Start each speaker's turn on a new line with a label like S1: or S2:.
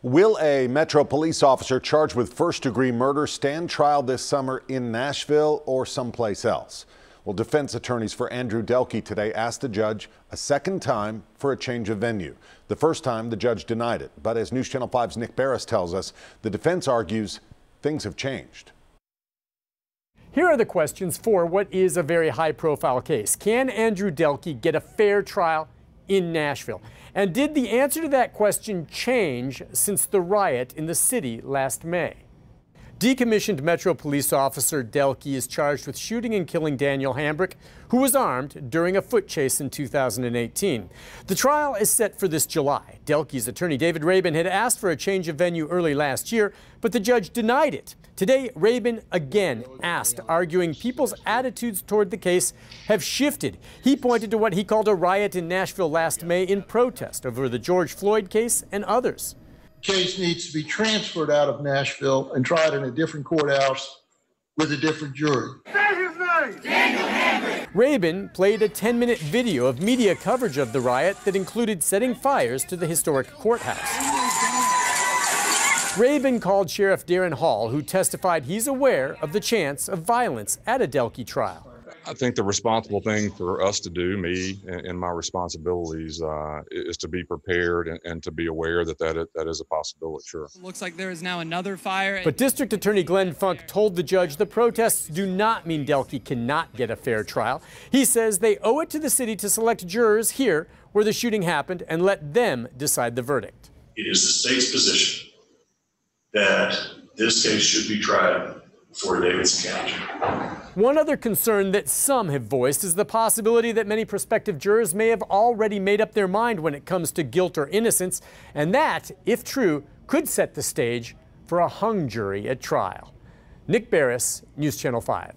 S1: Will a Metro police officer charged with first-degree murder stand trial this summer in Nashville or someplace else? Well, defense attorneys for Andrew Delke today asked the judge a second time for a change of venue. The first time, the judge denied it. But as News Channel 5's Nick Barris tells us, the defense argues things have changed.
S2: Here are the questions for what is a very high-profile case. Can Andrew Delke get a fair trial in Nashville? And did the answer to that question change since the riot in the city last May? Decommissioned Metro police officer Delke is charged with shooting and killing Daniel Hambrick, who was armed during a foot chase in 2018. The trial is set for this July. Delke's attorney David Rabin had asked for a change of venue early last year, but the judge denied it. Today, Rabin again asked, arguing people's attitudes toward the case have shifted. He pointed to what he called a riot in Nashville last May in protest over the George Floyd case and others.
S3: Case needs to be transferred out of Nashville and tried in a different courthouse with a different jury.
S4: Say his name! Daniel Hambrick!
S2: Rabin played a 10-minute video of media coverage of the riot that included setting fires to the historic courthouse. Rabin called Sheriff Darren Hall, who testified he's aware of the chance of violence at a Delke trial.
S5: I think the responsible thing for us to do, me and my responsibilities, is to be prepared and to be aware that is a possibility, sure.
S6: It looks like there is now another fire.
S2: But District Attorney Glenn Funk told the judge the protests do not mean Delke cannot get a fair trial. He says they owe it to the city to select jurors here where the shooting happened and let them decide the verdict.
S7: It is the state's position that this case should be tried before Davidson County.
S2: One other concern that some have voiced is the possibility that many prospective jurors may have already made up their mind when it comes to guilt or innocence, and that, if true, could set the stage for a hung jury at trial. Nick Barris, News Channel 5.